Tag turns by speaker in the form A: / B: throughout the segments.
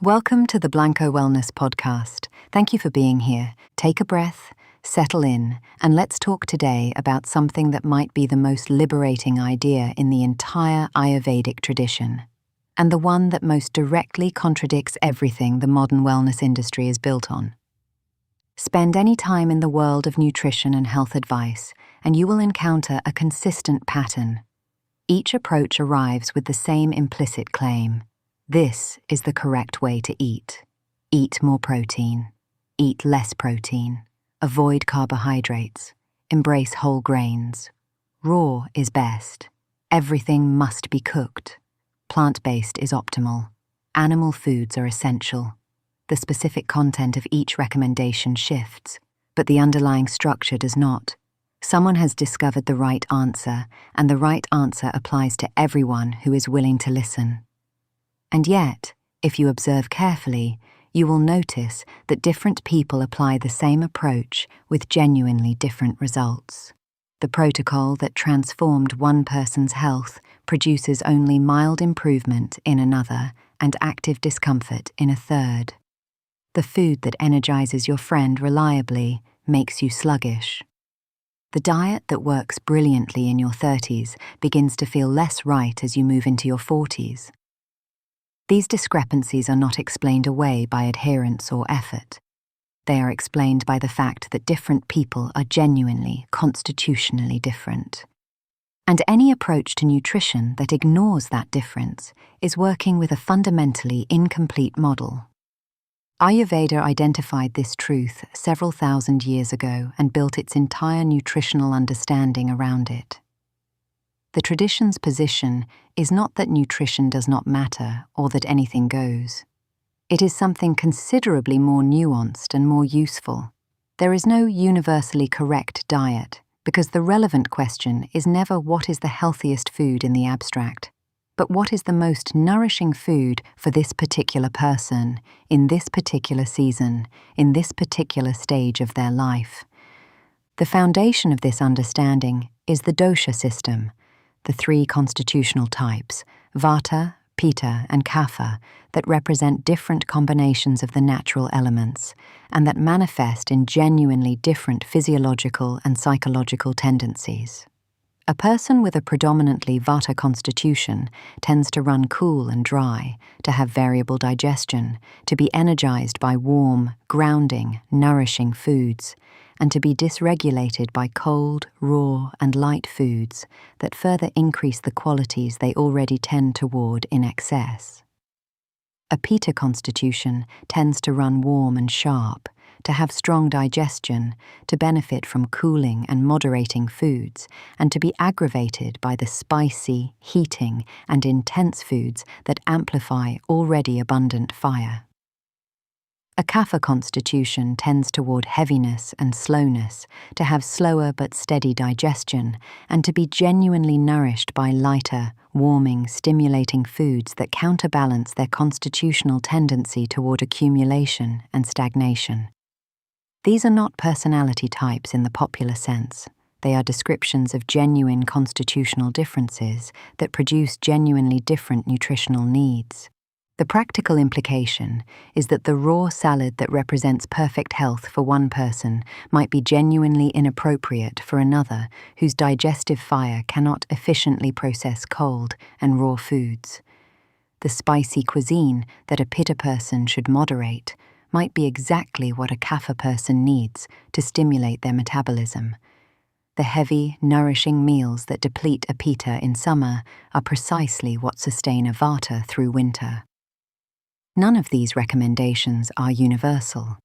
A: Welcome to the Blanco Wellness Podcast. Thank you for being here. Take a breath, settle in, and let's talk today about something that might be the most liberating idea in the entire Ayurvedic tradition, and the one that most directly contradicts everything the modern wellness industry is built on. Spend any time in the world of nutrition and health advice, and you will encounter a consistent pattern. Each approach arrives with the same implicit claim: this is the correct way to eat. Eat more protein. Eat less protein. Avoid carbohydrates. Embrace whole grains. Raw is best. Everything must be cooked. Plant-based is optimal. Animal foods are essential. The specific content of each recommendation shifts, but the underlying structure does not. Someone has discovered the right answer, and the right answer applies to everyone who is willing to listen. And yet, if you observe carefully, you will notice that different people apply the same approach with genuinely different results. The protocol that transformed one person's health produces only mild improvement in another and active discomfort in a third. The food that energizes your friend reliably makes you sluggish. The diet that works brilliantly in your 30s begins to feel less right as you move into your 40s. These discrepancies are not explained away by adherence or effort. They are explained by the fact that different people are genuinely, constitutionally different. And any approach to nutrition that ignores that difference is working with a fundamentally incomplete model. Ayurveda identified this truth several thousand years ago and built its entire nutritional understanding around it. The tradition's position is not that nutrition does not matter or that anything goes. It is something considerably more nuanced and more useful. There is no universally correct diet, because the relevant question is never what is the healthiest food in the abstract, but what is the most nourishing food for this particular person, in this particular season, in this particular stage of their life. The foundation of this understanding is the dosha system, the three constitutional types, Vata, Pitta, and Kapha, that represent different combinations of the natural elements, and that manifest in genuinely different physiological and psychological tendencies. A person with a predominantly Vata constitution tends to run cool and dry, to have variable digestion, to be energized by warm, grounding, nourishing foods, and to be dysregulated by cold, raw, and light foods that further increase the qualities they already tend toward in excess. A Pitta constitution tends to run warm and sharp, to have strong digestion, to benefit from cooling and moderating foods, and to be aggravated by the spicy, heating, and intense foods that amplify already abundant fire. A Kapha constitution tends toward heaviness and slowness, to have slower but steady digestion, and to be genuinely nourished by lighter, warming, stimulating foods that counterbalance their constitutional tendency toward accumulation and stagnation. These are not personality types in the popular sense. They are descriptions of genuine constitutional differences that produce genuinely different nutritional needs. The practical implication is that the raw salad that represents perfect health for one person might be genuinely inappropriate for another whose digestive fire cannot efficiently process cold and raw foods. The spicy cuisine that a Pitta person should moderate might be exactly what a Kapha person needs to stimulate their metabolism. The heavy, nourishing meals that deplete a Pitta in summer are precisely what sustain a Vata through winter. None of these recommendations are universal.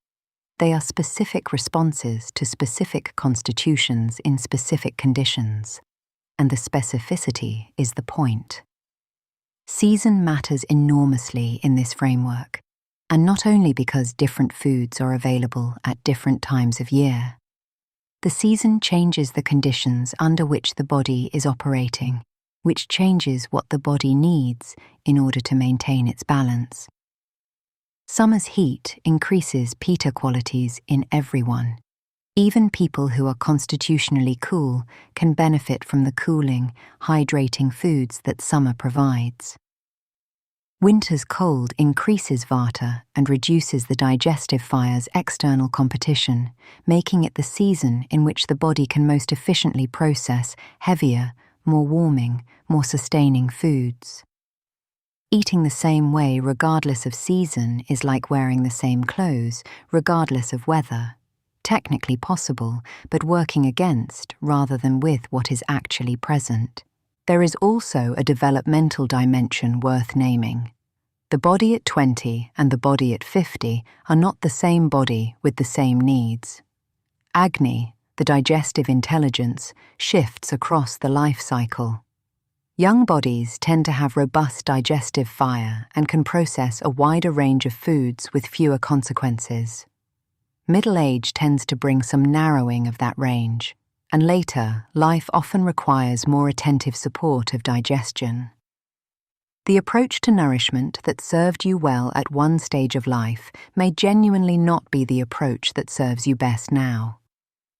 A: They are specific responses to specific constitutions in specific conditions, and the specificity is the point. Season matters enormously in this framework, and not only because different foods are available at different times of year. The season changes the conditions under which the body is operating, which changes what the body needs in order to maintain its balance. Summer's heat increases Pitta qualities in everyone. Even people who are constitutionally cool can benefit from the cooling, hydrating foods that summer provides. Winter's cold increases vata and reduces the digestive fire's external competition, making it the season in which the body can most efficiently process heavier, more warming, more sustaining foods. Eating the same way regardless of season is like wearing the same clothes regardless of weather. Technically possible, but working against rather than with what is actually present. There is also a developmental dimension worth naming. The body at 20 and the body at 50 are not the same body with the same needs. Agni, the digestive intelligence, shifts across the life cycle. Young bodies tend to have robust digestive fire and can process a wider range of foods with fewer consequences. Middle age tends to bring some narrowing of that range, and later, life often requires more attentive support of digestion. The approach to nourishment that served you well at one stage of life may genuinely not be the approach that serves you best now.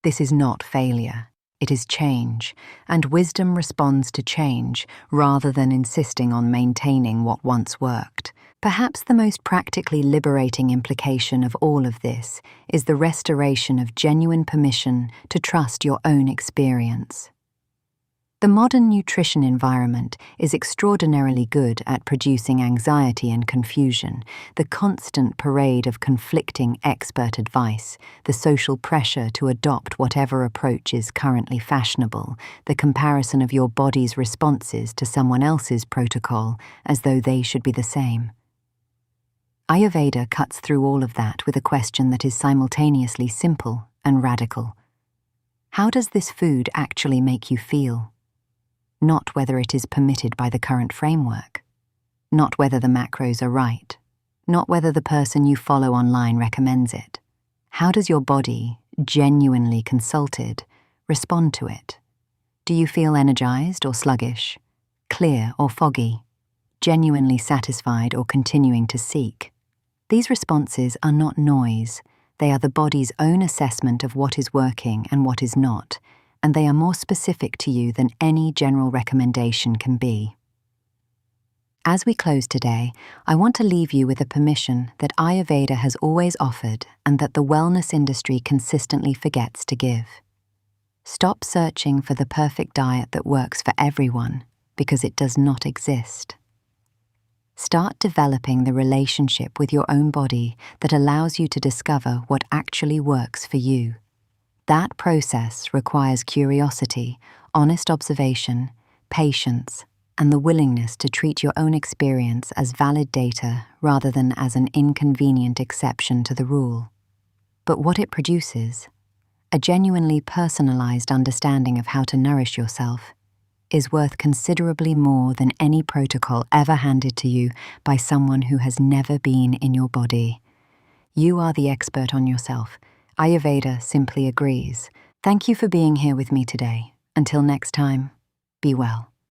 A: This is not failure, it is change, and wisdom responds to change rather than insisting on maintaining what once worked. Perhaps the most practically liberating implication of all of this is the restoration of genuine permission to trust your own experience. The modern nutrition environment is extraordinarily good at producing anxiety and confusion, the constant parade of conflicting expert advice, the social pressure to adopt whatever approach is currently fashionable, the comparison of your body's responses to someone else's protocol as though they should be the same. Ayurveda cuts through all of that with a question that is simultaneously simple and radical. How does this food actually make you feel? Not whether it is permitted by the current framework. Not whether the macros are right. Not whether the person you follow online recommends it. How does your body, genuinely consulted, respond to it? Do you feel energized or sluggish? Clear or foggy? Genuinely satisfied or continuing to seek? These responses are not noise. They are the body's own assessment of what is working and what is not, and they are more specific to you than any general recommendation can be. As we close today, I want to leave you with a permission that Ayurveda has always offered and that the wellness industry consistently forgets to give. Stop searching for the perfect diet that works for everyone, because it does not exist. Start developing the relationship with your own body that allows you to discover what actually works for you. That process requires curiosity, honest observation, patience, and the willingness to treat your own experience as valid data rather than as an inconvenient exception to the rule. But what it produces, a genuinely personalized understanding of how to nourish yourself, is worth considerably more than any protocol ever handed to you by someone who has never been in your body. You are the expert on yourself. Ayurveda simply agrees. Thank you for being here with me today. Until next time, be well.